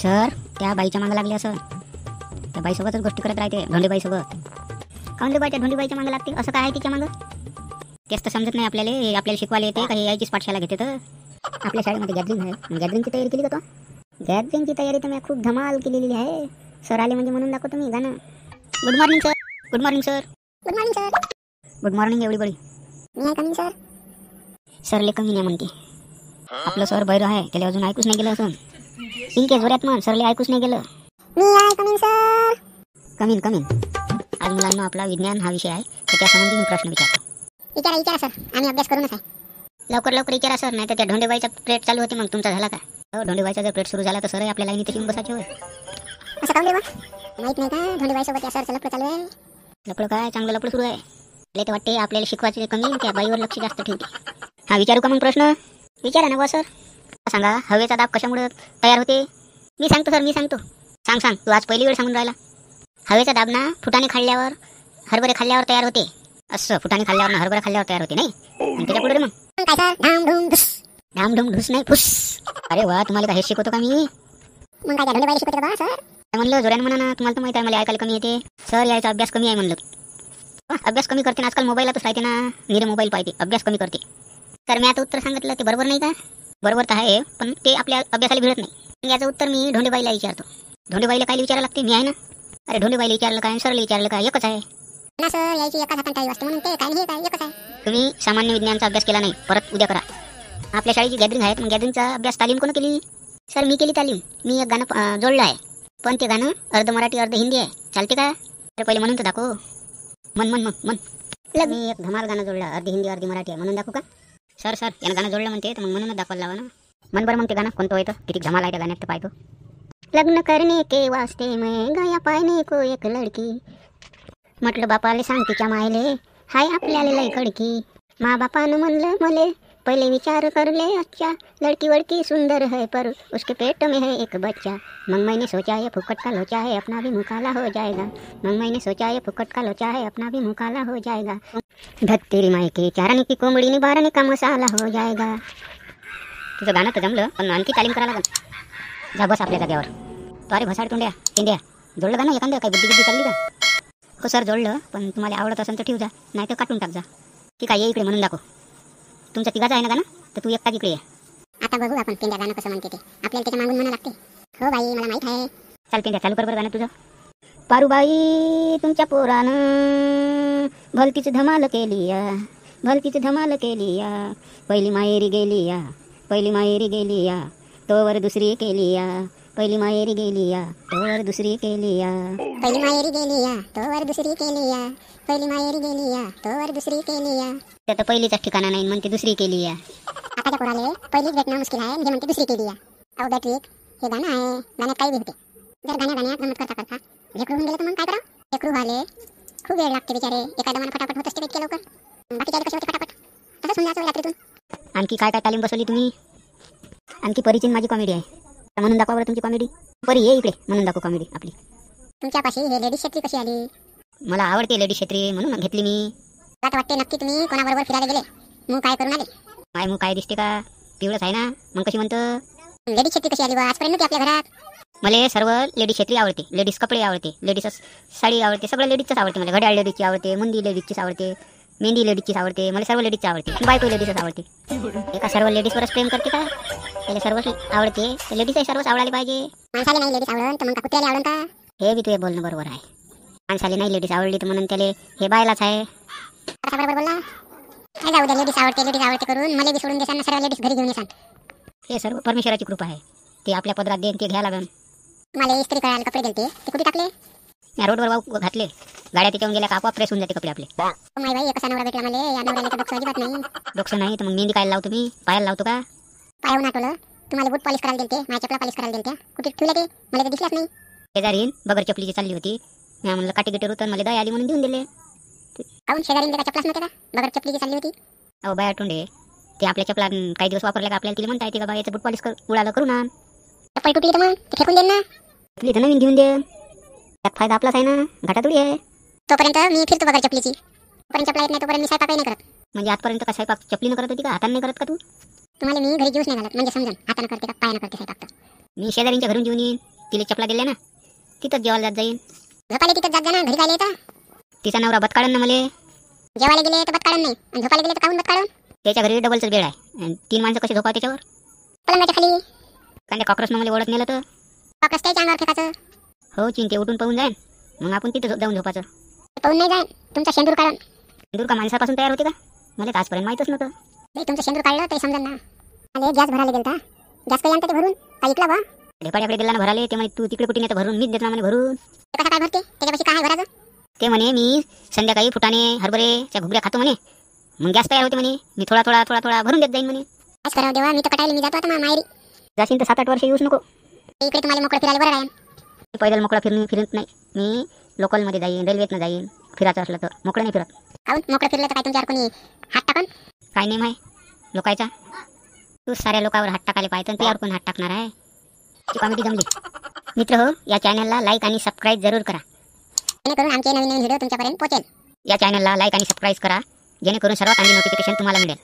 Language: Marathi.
सर त्या बाईच्या मागं लागले असं. त्या बाईसोबतच गोष्टी करत राहते, धोंडीबाईसोबत. काऊन बाई त्या धोंडीबाईच्या मागं लागते, असं काय आहे तिच्या मागं? तेच तर समजत नाही आपल्याला. आपल्याला शिकवायला येते का हे यायचीच पाठशाला घेते? तर आपल्या शाळेमध्ये गॅदरिंग आहे, गॅदरिंगची तयारी केली का तो? गॅदरिंगची तयारी तर मी खूप धमाल केलेली आहे. सर आले म्हणजे म्हणून दाखवतो मी गाणं. Good morning sir. Good morning sir. Good morning sir. Good morning एवढी. मी आहे कमिंग सर. सरले कमी नाही म्हणते. आपलं सर बैर आहे, त्याला अजून ऐकूच नाही गेलं असं. ठीक आहे, जोरात म्हण. सरले ऐकूच नाही गेलं. मी आहे कमिंग सर. कमीन. आज मुलांना आपला विज्ञान हा विषय आहे, तर त्या संबंधी मी प्रश्न विचारतो. विचारा सर, आम्ही अभ्यास करूनच आहे. लवकर विचारा सर, नाही तर त्या धोंडेबाईचा प्लेट चालू होते. मग तुमचा झाला का? हो, धोंडेबाईचा जर प्लेट सुरू झाला तर सर आपल्या लाईनीत येऊन बसायचे होय. असं काऊन देवा? माहित नाही का धोंडीबाईसोबत या सरचं लफडं चालू आहे? लपडं काय? चांगलं लपडं सुरू आहे. आपल्याला तर वाटते आपल्याला शिकवायचे कमी, त्या बाईवर लक्ष जास्त ठेवते. हा, विचारू का मग प्रश्न? विचारा ना बा सर. सांगा, हवेचा दाब कशामुळे तयार होते? मी सांगतो सर, मी सांगतो. सांग. तू आज पहिली वेळ सांगून राहिला. हवेचा दाब ना फुटाने खाल्ल्यावर, हरभरे खाल्ल्यावर तयार होते. असं फुटाने खाल्ल्यावर ना हरभरे खाल्ल्यावर तयार होते, नाही? त्याच्या पुढे मग काय सर? धाम धूम ढुस नाही, फुस. अरे वा, तुम्हाला का हे शिकवतो का मी? मग काय त्या धोंडीबाईला शिकवते का सर? काय म्हणलं? जोराने म्हणा ना. तुम्हाला तर माहिती आहे मला ऐकायला कमी येते. सर यायचा अभ्यास कमी आहे म्हणलं. अभ्यास कमी करते ना आजकाल, मोबाईलातच राहते ना. निरे मोबाईल पाहिजे, अभ्यास कमी करते. तर मी आता उत्तर सांगितलं ते बरोबर नाही का? बरोबर तर आहे, पण ते आपल्या अभ्यासाला भिडत नाही. याचं उत्तर मी धोंडेबाईला विचारतो. धोंडेबाईला काय विचारायला लागते? मी आहे ना. अरे धोंडेबाईला विचारलं काय, सरला विचारलं काय, एकच आहे ना सर. यायची एका हातात काही वाजता म्हणून ते काय हे काय एकच आहे. तुम्ही सामान्य विज्ञानचा अभ्यास केला नाही, परत उद्या करा. आपल्या शाळेची गॅदरिंग आहे, मग गॅदरिंगचा अभ्यास तालीम कोण केली? सर मी केली तालीम. मी एक गाणं जोडलं आहे, पण ते गाणं अर्ध मराठी अर्ध हिंदी आहे. चालते का? अरे पहिले म्हणून तर दाखव. मन मी एक धमाल गाणं जोडलं, अर्धी हिंदी अर्धी मराठी आहे. म्हणून दाखवू का? सर यानं गाणं जोडलं म्हणते, तर मग म्हणूनच दाखवायला लावा ना. मन बरं मग ते गाणं कोणतं होतं, किती धमाल आहे त्या गाण्यात, तर पाहतो. लग्न करने के वास्ते मैं गया पाहने को एक लड़की. म्हटलं बापाले सांग तिच्या मायले, हाय आपल्याला लई कडकी. माँ बापानं म्हणलं मले, पहले विचार कर ले अच्छा, लड़की वड़की सुंदर है पर उसके पेट में है एक बच्चा. मग मैंने सोचा ये फुकट का लोचा है, अपना भी मुकाला हो जाएगा. मग मैंने सोचा ये फुकट का लोचा है, अपना भी मुकाला हो जाएगा. धत तेरी माय के चाराने की कोंबडी ने बाराने का मसाला हो जाएगा. तुझं गाणं तर जमलं, पण आणखी तालीम करायला लागेल. जा बस आपल्या जागेवर. तो अरे भसाड तोंड्या इंडिया जोडलं गाणं एखादं, काही बुद्धी चालली का? हो सर जोडलं, पण तुम्हाला आवडत असेल तर ठेवू जा, नाही तर काटून टाक जा. ठीक आहे, ये इकडे म्हणून दाखव. तुमचा तिघाचा आहे ना गाणं, तर तू एकटा इकडे ये. आता बघू आपण पेंड्या गाणं कसं म्हणते ते. आपल्याला त्याच्या मागून म्हणा लागते. हो बाई मला माहित आहे. चाल पेंड्या चालू कर बरं गाणं तुझं. पारूबाई तुमच्या पोरानं भलतीच धमाल केली या, भलतीच धमाल केली या. पहिली माहेरी गेली या, पहिली माहेरी गेली या, तोवर दुसरी केली या. पहिली माहेरी गेली या, तोवर दुसरी केली या. पहिली माहेरी गेली या, तोवर दुसरी केली या. पहिली माहेरी गेली या, तोवर दुसरी केली या. त्या तर पहिलीचा ठिकाणा नाही, म्हणते दुसरी केली या. आताच्या पोराले पहिलीच भेटणं मुश्किल आहे, म्हणजे म्हणते दुसरी केली या. अहो बॅट्रिक, हे गाणं आहे, गाण्यात काही बी होते. जर गाण्यात गमत करता लेकरू होऊन गेलं तर मग काय करावं? लेकरू व्हाले खूप वेळ लागते बिचारे. एखादा मला फटाफट होत असते इतक्या लवकर. बाकी कशी होते फटाफट, तसं समजायचं रात्रीतून. आणखी काय तालीम बसवली तुम्ही? आणखी परीची माझी कॉमेडी आहे, म्हणून दाखवा बरं तुमची कॉमेडी. परी ये इकडे, म्हणून दाखव कॉमेडी आपली. तुमच्यापाशी हे लेडीज छत्री कशी आली? मला आवडते लेडीज छत्री, म्हणून घेतली मी. मला वाटते नक्की तुम्ही कोणाबरोबर फिरायला गेले, मग काय करून आले? माय मग काय दिसते का? पिवळंच आहे ना, मग कशी म्हणतं? लेडीज छत्री कशी आली बा? आजपर्यंत नव्हती आपल्या घरात. मला सर्व लेडीज छत्री आवडते, लेडीज कपडे आवडते, लेडीज साडी आवडते, सगळं लेडीजच आवडते. मला घड्याळ लेडीजची आवडते, मुंदी लेडीजचीच आवडते, मेहंदी लेडीजचीच आवडते. मला सर्व लेडीजची आवडते, बायको लेडीजच आवडते. एका सर्व लेडीजवरच प्रेम करते का? त्याला सर्वच आवडते, तर लेडीजही सर्वच आवडायला पाहिजे. माणसाला नाही लेडीज आवडून तर मग का कुत्र्याला आवडून का? हे बी तुझे बोलणं बरोबर आहे. माणसाला नाही लेडीज आवडली तर म्हणून त्याला हे बायलाच आहे. कसा बरोबर बोलला? काय जाऊ द्या, लेडीज आवडते करून मला बी सोडून देसान, सर्व लेडीज घरी घेऊन येसान. हे सर्व परमेश्वराची कृपा आहे, ते आपल्या पदरात देईन, ते घ्यायला लागेल. मला इस्त्री करायला कपडे दिलते, ते कुठे टाकले? या रोडवर वाहू घातले, गाड्या त्याच्यावर गेल्या का आपोआप प्रेस होऊन जाते कपडे आपले. माय बाई कसा नवरा भेटला मला, या नवऱ्याला तर डोकं अजिबात नाही. डोकं नाही तर मग मेहंदी काय लावतो मी, पायाला लावतो का? पायाहून आठवलं, तुम्हाला बूट पॉलिश करायला दिलते, माझ्या चपला पॉलिश करायला दिलत्या, कुठे ठेवले ते? मला तर दिसलाच नाही. शेजारीन बगर चपलीची चालली होती, मी म्हणलं काटी गिटेर होतं, मला दया आली म्हणून देऊन दिले. काहून शेजारीन का चपलाच नव्हते का? बगर चपलीची चालली होती. अहो बाया टोंडे, ते आपल्या चपला काही दिवस वापरल्या का आपल्याला तिला म्हणता येते का बा याचं बूट पॉलिश उडालं करू ना. चप्पल तुटली तर मग ते फेकून देईन ना. तुला तर नवीन घेऊन दे, त्यात फायदा आपलाच आहे ना, घाटा थोडी आहे. तोपर्यंत मी फिरतो बगर चपलीची. तोपर्यंत चपला येत नाही, तोपर्यंत मी स्वयंपाकही नाही करत. म्हणजे आजपर्यंत का स्वयंपाक चपलीनं करत होती का, हाताने नाही करत का तू? तुम्हाला मी घरी जीवच नाही घालत, म्हणजे समजा हाताने करते का पायानं करते स्वयंपाक. मी शेजारींच्या घरून जेवून येईन. तिला चपला दिल्या ना, तिथंच जेवायला जात जाईन. झोपायला तिथं जात जा ना, घरी काय येतं. तिचा नवरा बत काढन ना मले. जेवायला गेले तर बत काढून नाही, आणि झोपायला गेले तर काहून बत काढून. त्याच्या घरी डबलचं बेड आहे आणि 3 माणसं कशी झोपा त्याच्यावर. पलंगाच्या खाली कारण त्या कॉक्रोचनं मला ओढत नेलं तर. कॉकरोच त्याच्या अंगावर फेकायचं. हो चिंते उठून पळून जाईन, मग आपण तिथं जाऊन झोपायचं. पाहून नाही जाईन तुमचा शेंदूर काढून. दूर का माणसापासून तयार होते का, मला तर आजपर्यंत माहीतच नव्हतं. नाही तुमचं शेंदूर काढलं तरी समजा ना. अरे गॅस भरायला गेलता, गॅस काही आणता ते भरून काय ऐकला बा. ढेपाड्याकडे गेला ना भराले, ते म्हणे तू तिकडे कुठे नेतं भरून, मीच देत ना म्हणे भरून. ते कसं काय भरते, त्याच्यापाशी काय आहे भरायचं. ते म्हणे मी संध्याकाळी फुटाणे हरभरेच्या घुगऱ्या खातो म्हणे, मग गॅस तयार होते म्हणे, मी थोडा थोडा थोडा थोडा भरून देत जाईन म्हणे. आज करावं देवा, मी तर कटायला मी जातो आता माहेरी. जाशील तर 7-8 वर्ष येऊच नको. इकडे तुम्हाला मोकळं फिरायला बरं राहील. मी पैदल मोकळा फिरत नाही, मी लोकलमध्ये जाईन, रेल्वेतनं जाईन. फिरायचं असलं तर मोकळं नाही फिरत. काहून मोकळं फिरलं तर काय तुमच्यावर कोणी हात टाकन. काय नेम आहे लोकायचा. तू साऱ्या लोकांवर हात टाकायला पाहिजे, त्यावर कोण हात टाकणार आहे. ती कॉमेडी जमली. मित्र हो, या चॅनलला लाईक आणि सबस्क्राईब जरूर करा, जेणेकरून आमचे नवीन नवीन व्हिडिओ तुमच्यापर्यंत पोहोचेल. या चॅनलला लाईक आणि सबस्क्राईब करा, जेणेकरून सर्वात आधी नोटिफिकेशन तुम्हाला मिळेल.